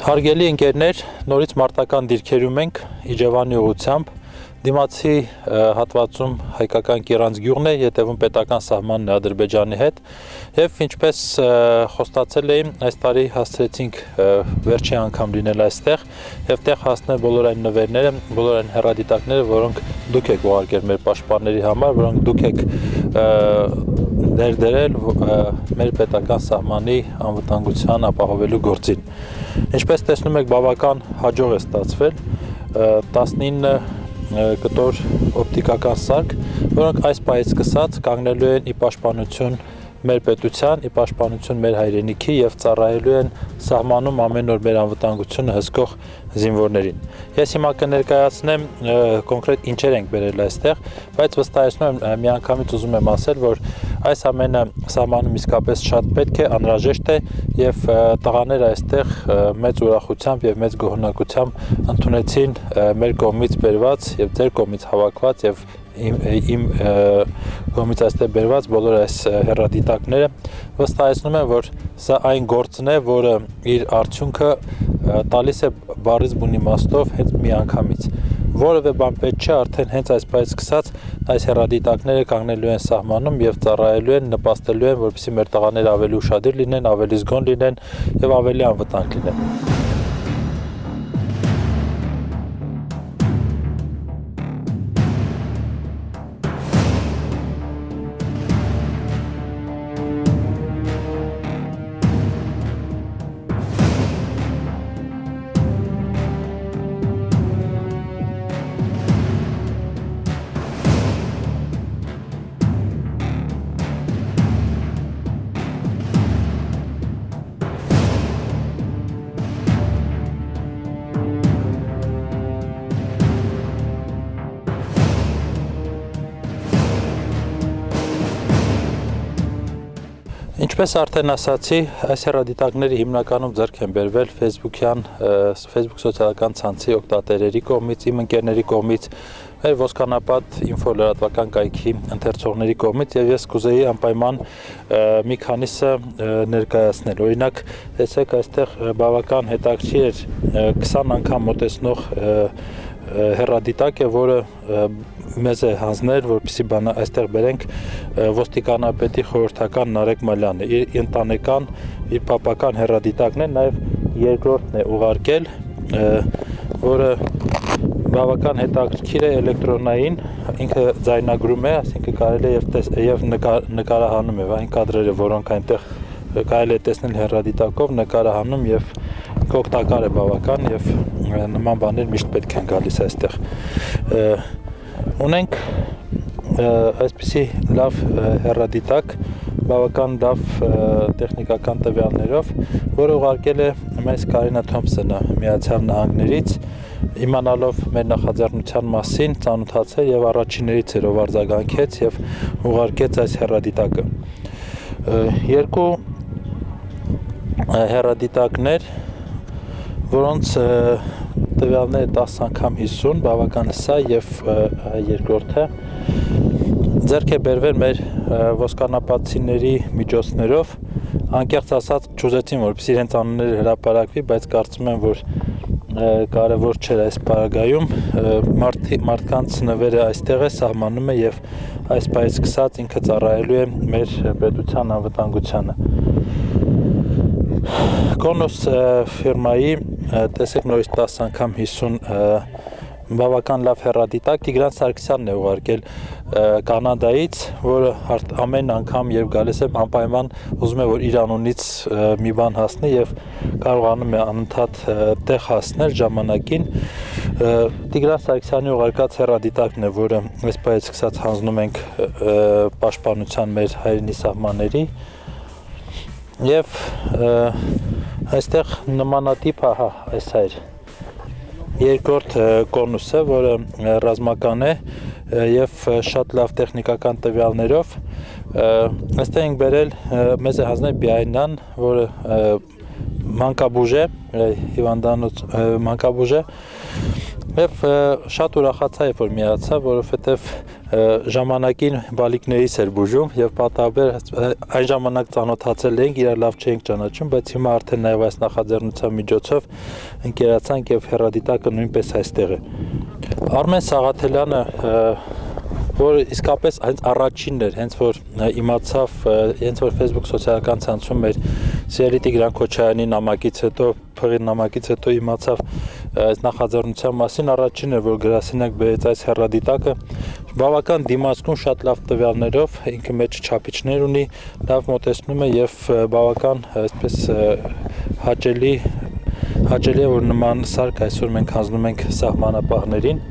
Հարգելի ընկերներ, նորից մարտական դիրքերում ենք Իջևանի ուղղությամբ, դիմացի հատվածում հայկական Կիրանց գյուղն է, ետևում պետական սահմանն է Ադրբեջանի հետ, եւ ինչպես խոստացել էի, այս տարի հասցրեցինք վերջի անգամ լինել այստեղ եւ տեղ հասնել բոլոր այն նվերները, բոլոր այն հեռադիտակները, որոնք դուք եք ուղարկել մեր պաշտպանների համար, որոնք դուք եք ներդրել մեր պետական սահմանի անվտանգության ապահովելու գործին։ Ինչպես տեսնում եք, բավական հաջող է ստացվել 19 կտոր օպտիկական սարք, որոնք այս պահից սկսած կանգնելու են ի պաշտպանություն մեր պետության, ի պաշտպանություն մեր հայրենիքի եւ ծառայելու են սահմանում ամեն օր մեր անվտանգությունը հսկող զինվորներին։ Ես հիմա կներկայացնեմ կոնկրետ ինչեր ենք բերել այստեղ, բայց վստահեցնում եմ միանգամից ուզում եմ ասել, որ այս ամենը սահմանում իսկապես շատ պետք է, անհրաժեշտ է եւ տղաները այստեղ մեծ ուրախությամբ եւ մեծ գոհունակությամբ ընդունեցին մեր կողմից բերված եւ ձեր կողմից հավաքված եւ իմ կողմից այստեղ բերված բոլոր այս հեռադիտակները վստահեցնում եմ, որ սա այն գործն է, որը իր արդյունքը տալիս է բառից բուն իմաստով հենց միանգամից։ Որևէ բան պետք չէ, արդեն հենց այս պահից սկսած այս հեռադիտակները կանգնելու են սահմանում եւ ծառայելու են, նպաստելու են, որպեսզի մեր տղաները ավելի ուշադիր լինեն, ավելի զգոն լինեն եւ ավելի անվտանգ լինեն։ Ինչպես արդեն ասացի, այս հեռադիտակները հիմնականում ձեռք են բերվել Facebook սոցիալական ցանցի օգտատերերի կողմից, իմ ընկերների կողմից, մեր ոսկանապատ ինֆո լրատվական կայքի ընթերցողների կողմից եւ ես կուզեի անպայման մի քանիսը ներկայացնել։ Օրինակ, տեսեք, այստեղ բավական հետաքրքիր 20 անգամ մոտեցնող հեռադիտակ է, որը մեզ է հանձնել, որպեսզի այստեղ բերենք ոստիկանապետի խորհրդական Նարեկ Մալյանը, իր ընտանեկան, իր պապական հեռադիտակն է, նաև երկրորդն է ուղարկել, որը բավական հետաքրքիր է էլեկտրոնային, ինքը ձայնագրում է, այսինքն կարելի է եւ նկարահանում է, այն կադրերը, որոնք այնտեղ կարելի է տեսնել հեռադիտակով, նկարահանում եւ օգտակար է բավական եւ նման բաներ միշտ պետք են գալիս այստեղ։ Ունենք այսպիսի լավ հեռադիտակ, բավական լավ տեխնիկական տվյալներով, որը ուղարկել է մեզ Կարինա Թոմսոնը Միացյալ Նահանգներից, իմանալով մեր նախաձեռնության մասին, ծանոթացել եւ առաջիններից էր ով արձագանքեց եւ ուղարկեց այս հեռադիտակը։ Երկու հեռադիտակներ, որոնց տվյալները 10 անգամ 50, բավական սա եւ երկրորդը ձեռք է բերվել մեր ոսկանապատցիների միջոցներով, անկեղծ ասած չուզեցին որպեսզի իրենց անունները հրապարակվի, բայց կարծում եմ, որ կարևոր չէր այս պարագայում, մարդկանց նվերը այստեղ է, սահմանում է եւ այս պահից սկսած ինքը ծառայելու է մեր պետության անվտանգությանը։ Կոնոս ֆիրմայի տեսեք նորից 10 անգամ 50 բավական լավ հեռադիտակ Տիգրան Սարգսյանն է ուղարկել Կանադայից, որը ամեն անգամ երբ գալիս է անպայման ուզում է որ իր անունից մի բան հասնի եւ կարողանում է անընդհատ տեղ հասնել ժամանակին։ Տիգրան Սարգսյանի ուղարկած հեռադիտակն է, որը այս պահից սկսած հանձնում ենք պաշտպանության մեր հայրենի սահմանների եւ այստեղ նմանատիպ այս հայր երկրորդ կոնուսը, որը ռազմական է եւ շատ լավ տեխնիկական տվյալներով, այստեղ ենք բերել մեզ է հանձնել Բիայնան, որը մանկաբուժ է, հիվանդանոց մանկաբուժ է եւ շատ ուրախացա երբ որ միացա, որովհետեւ ժամանակին բալիկներից էր բուժում եւ պատահաբար այն ժամանակ ծանոթացել էինք, իրար լավ չէինք ճանաչում, բայց հիմա արդեն նաեւ այս նախաձեռնության միջոցով ընկերացանք եւ հեռադիտակը նույնպես այստեղ է։ Արմեն Սաղաթելյանը, որ իսկապես հենց առաջինն էր, հենց որ իմացավ, հենց որ Facebook սոցիալական ցանցում մեր սիրելի Տիգրան Քոչարյանի նամակից հետո, փղի նամակից հետո իմացավ այս նախաձեռնության մասին, առաջինն էր, որ գրասենյակ բերեց այս հեռադիտակը, բավական դիմացկուն շատ լավ տվյալներով, ինքը մեջ չափիչներ ունի, լավ մոտեցնում է եւ բավական այսպես հաճելի է, որ նման սարք այսօր մենք հանձնում ենք սահմանապահներին։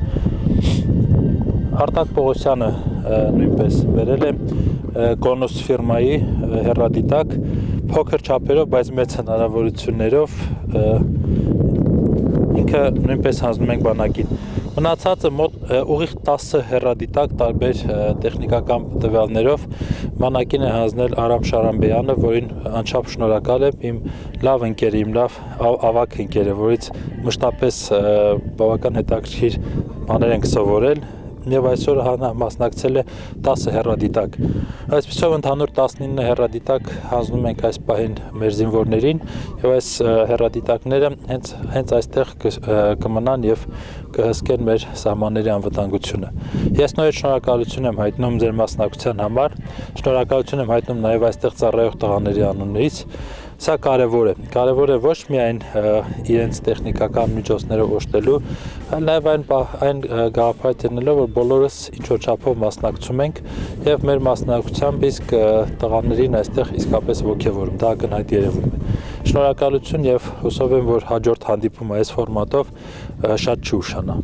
Արտակ Պողոսյանը նույնպես բերել է Կոնոս ֆիրմայի հեռադիտակ, փոքր չափերով, բայց մեծ հնարավորություններով, ինքը նույնպես հանձնում ենք բանակին։ Մնացածը մոտ ուղիղ 10 հեռադիտակ տարբեր տեխնիկական տվյալներով բանակին է հանձնել Արամ Շարամբեյանը, որին անչափ շնորհակալ եմ, իմ լավ ընկեր, իմ լավ ավագ ընկեր է, որից մշտապես բավական հետաքրքիր բաներ ենք սովորել եւ այսօր մասնակցել է 10 հեռադիտակ։ Այսպիսով ընդհանուր 19 հեռադիտակ հանձնում ենք այս պահին մեր զինվորներին եւ այս հեռադիտակները հենց այստեղ կմնան եւ կհսկեն մեր սահմանների անվտանգությունը։ Ես նորից շնորհակալություն եմ հայտնում ձեր մասնակցության համար, շնորհակալություն եմ հայտնում նաեւ այստեղ ծառայող տղաների անուններից։ Սա կարևոր է ոչ միայն իրենց տեխնիկական միջոցներով օժտելու, այլ նաև այն գաղափարը դնելով, որ բոլորս ինչ-որ չափով մասնակցում ենք եւ մեր մասնակցությամբ իսկ տղաներին այստեղ իսկապես ոգևորում, դա ակնհայտ երևում է։ Շնորհակալություն եւ հուսով եմ, որ հաջորդ հանդիպումը այս ֆորմատով շատ չուշանա։